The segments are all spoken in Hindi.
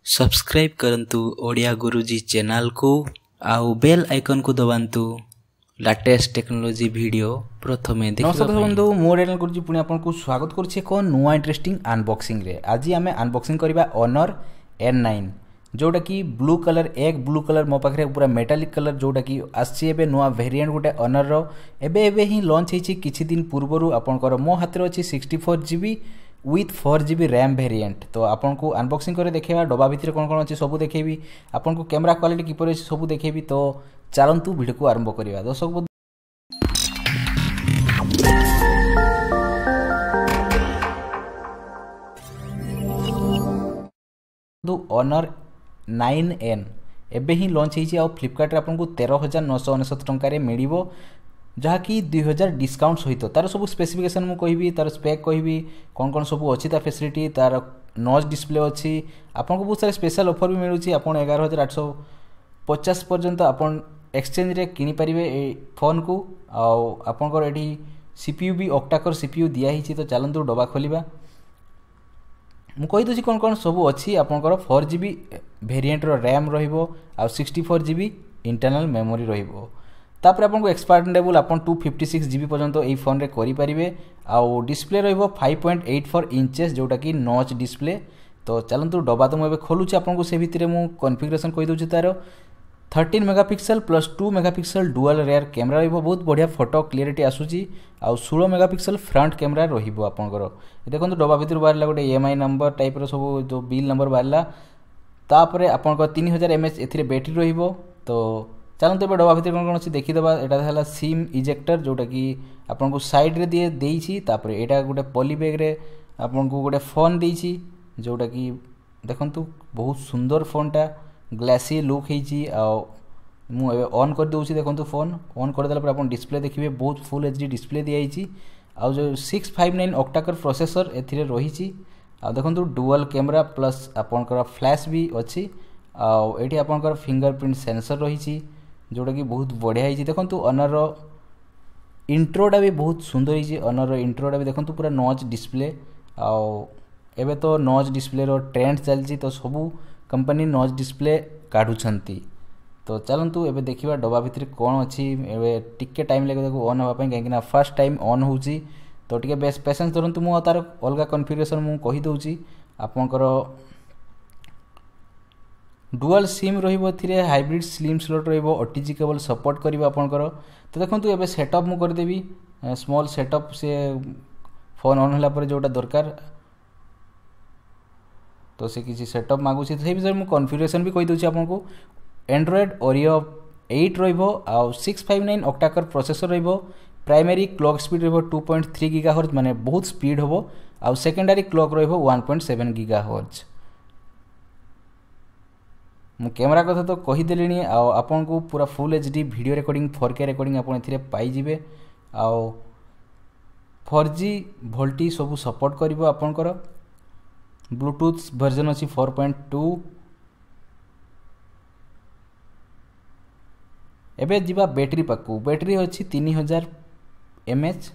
सब्सक्राइब करंतु ओडिया गुरुजी चैनल को आउ बेल आइकन को दबांतु लेटेस्ट टेक्नोलॉजी वीडियो प्रथमे देखिबा। नमस्कार बंधु मोर चैनल गुरुजी पुणी आपको स्वागत करुछे को नुआ इंटरेस्टिंग अनबॉक्सिंग रे। आज आमे अनबॉक्सिंग करबा ऑनर N9 जोटा कि ब्लू कलर एक ब्लू कलर मो पाखरे पूरा मेटालिक कलर जोटा कि आसी एबे नुआ वेरिएंट गोटे ऑनर रो एबे ही लॉन्च हेछि किछि दिन पूर्वरु आपनकर मो हाथ रे अछि 64GB with 4GB RAM variant. तो आपन को अनबॉक्सिंग करे देखेबा डब्बा भितर कोन कोन अछि सब देखेबी, आपन को कैमरा क्वालिटी किपर अछि सब देखेबी। तो चलंतु वीडियो को आरंभ करिबा। दर्शक ऑनर 9N एबे ही लॉन्च हेछि आ फ्लिपकार्ट रे आपन को 13,999 टंका रे मिलिबो जहा कि 2000 डिस्काउंट सहित। तार सब स्पेसिफिकेशन मु कहबी, तार स्पेक कहबी कोन कोन सब अछि ता फैसिलिटी, तार नॉच डिस्प्ले अछि। आपन को बहुत सारे स्पेशल ऑफर भी मिलुछि। आपन 11,850 पर्यंत आपन एक्सचेंज रे किनि परिबे ए फोन को। आ आपन को एठी सीपीयू भी ऑक्टा कोर सीपीयू दिया हिछि। तो चलंतु डबा खोलिबा। मु कहि दोछि कोन कोन सब अछि। आपन को 4GB वेरिएंट रो रैम रहिबो आ 64GB इंटरनल मेमोरी रहिबो। तापर आपन को एक्सपांडेबल आपन 256GB पर्यंत ए फोन रे करि परिबे। आ डिस्प्ले रहिबो 5.84 इंचेस जोटा कि नॉच डिस्प्ले। तो चलंतु डबा तो मु खोलुछि। आपन को से भितरे मु कॉन्फ़िगरेशन कहि दोछि। तारो 13 megapixel plus 2 megapixel dual rare camera रहिबो, बहुत बढ़िया फोटो क्लियरिटी आसुछि। आ 16 मेगापिक्सल फ्रंट कैमरा रहिबो। आपनकर देखंतु डबा भितर बारला गोटे EMI नंबर टाइप रो सब जो बिल नंबर बारला। तापरे आपनकर 3000 mAh एथिरे बैटरी रहिबो। तो चलंतु एबे डबा भितर कोन अछि देखि देबा। एटा हला सिम इजेक्टर जोटा कि आपन को साइड रे दिए देइछि। तापरे एटा गोटे पॉली बैग रे आपन को गोटे फोन देइछि जोटा कि देखंतु बहुत सुंदर फोनटा ग्लासी लुक हेछि। आ मु एबे ऑन कर दोछि। देखंतु फोन ऑन कर देला पर आपन डिस्प्ले देखिबे बहुत फुल एचडी डिस्प्ले दिया हेछि। आ जो 659 ऑक्टा कोर प्रोसेसर एथिरे रहिछि। आ देखंतु डुअल कैमरा प्लस आपन कर फ्लैश भी अछि। आ एठी आपन कर फिंगरप्रिंट सेंसर रहिछि जोटा कि बहुत बढ़िया हेछि। देखंतु ऑनर रो इंट्रोडा भी बहुत सुंदर हेछि। ऑनर रो इंट्रोडा भी देखंतु पूरा नॉच डिस्प्ले। आ एबे तो नॉच डिस्प्ले रो ट्रेंड चलछि। तो सबु कंपनी नॉच डिस्प्ले काढु छंती। तो चलंतु एबे देखिबा डबा भितर कोन अछि। एबे टिके टाइम लागे देखो ऑन होबा पय काहे कि फर्स्ट टाइम ऑन होउछि। तो टिके बेस पेशेंस करंतु। मु तार अलगा कॉन्फ़िगरेशन मु कहि दोछि। आपनकर डुअल सिम रहिबो, थिरे हाइब्रिड स्लिम स्लॉट रहिबो, ओटीजी केबल सपोर्ट करिबो आपनकर। तो देखंतु एबे सेटअप मु कर देबी स्मॉल सेटअप से फोन ऑन होला पर जोटा दरकार। तो से किसी सेटअप मागु छी। से विषय मु कॉन्फ़िगरेशन भी कहि दोछि आपन को। एंड्रॉइड ओरियो 8 रहिबो आ 659 ऑक्टा कोर प्रोसेसर रहिबो। प्राइमरी क्लॉक स्पीड रहिबो 2.3 गीगाहर्ट्ज माने बहुत स्पीड होबो। आ सेकेंडरी क्लॉक रहिबो 1.7 गीगाहर्ट्ज। मु कैमरा कथा तो कहि देलिनी। आ आपन को पूरा full HD video recording 4K recording आपन एथिरे पाई जिवे। आ 4G वोल्टी सब सपोर्ट करिवो। आपनकर ब्लूटूथ वर्जन अछि 4.2। एबे जिबा बैटरी पाकू। बैटरी अछि 3000 mAh।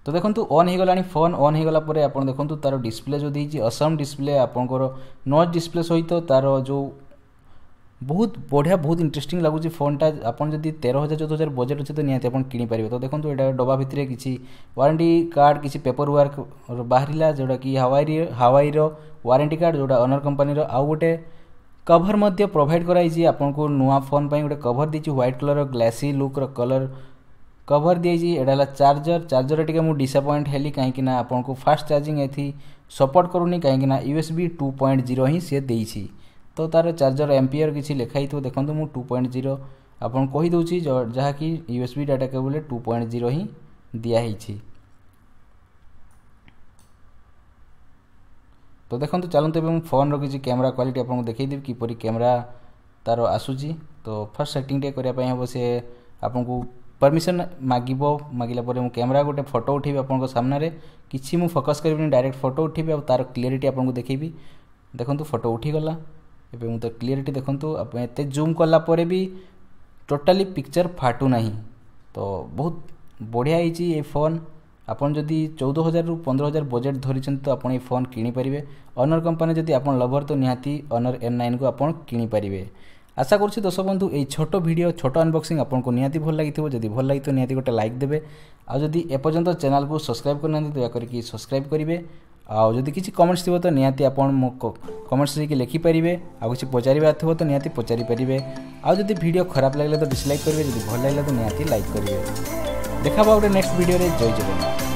तो देखंतु on hey Galani phone. On हे गला परे आपन देखंतु तार डिस्प्ले जो देइछि असम डिस्प्ले आपनकर नॉच डिस्प्ले सहित तार जो बहुत बढ़िया बहुत इंटरेस्टिंग लागुछि फोनटा। आपन जदी 13,000-14,000 बजेट अछि तो निहाती आपन किनि परिबे। तो देखंतु एटा डबा भितरे किछि वारंटी कार्ड किछि पेपर वर्क बाहरिला जोटा कि हवाई रो वारंटी कार्ड जोटा ऑनर कंपनी रो। आ गोटे कवर मध्य प्रोवाइड कराइछि आपन को नुआ फोन पय गोटे कवर दिछि व्हाइट कलर रो ग्लासी लुक रो कलर कवर दिछि। एडाला चार्जर टिके मु डिसअपॉइंट हेली काहे कि ना आपन को फास्ट चार्जिंग एथि सपोर्ट करूनी काहे कि ना USB 2.0 ही से देइछि। तो तार चार्जर एम्पियर किछि लेखाइ तो देखंतु मु 2.0 आपन कहि दोछि जहा कि USB डाटा केबल 2.0 ही दिया हिछि। तो देखंतु चलंतु एबे फोन रो किछि कैमरा क्वालिटी आपन को देखै देब कि परि कैमरा तार आसुछि। तो फर्स्ट सेटिंग टे करिया पय हबो। से आपन को परमिशन मागिला परे मु कैमरा गोटे फोटो उठेबी आपन को सामने रे। किछि मु फोकस करबिनी डायरेक्ट फोटो उठेबी आ तार क्लियरिटी आपन को देखैबी। देखंतु फोटो उठी गला। एबे मु तो क्लियरिटी देखंतु आप एते जूम करला परे भी टोटली पिक्चर फाटू नाही। तो बहुत बढ़िया हिची ए फोन। आपन जदि 14,000 रु 15,000 बजेट धरिछन तो आपन ए फोन किनि परिबे। ऑनर कंपनी जदि आपन लवर तो निहाती ऑनर N9 को आपन किनि परिबे। आशा करछि दर्शक बंधु ए छोटो वीडियो छोटो अनबॉक्सिंग आपन को निहाती भल लागिथिबो। जदि भल लागि तो निहाती गोटे लाइक देबे। आ जदि ए पर्यंत चैनल को सब्सक्राइब करना दया करके सब्सक्राइब करिवे। आ जदि किछि कमेंट्स थिबो तो निहाती आपन मो कमेंट्स रे लिखि परिबे। आ किछि पचारिबा थिबो तो निहाती पचारि परिबे। आ जदि वीडियो खराब लागले तो डिसलाइक करिवे। जदि भल लागले तो निहाती लाइक करिवे। देखा बा गोटे नेक्स्ट वीडियो रे। जय जगन्नाथ।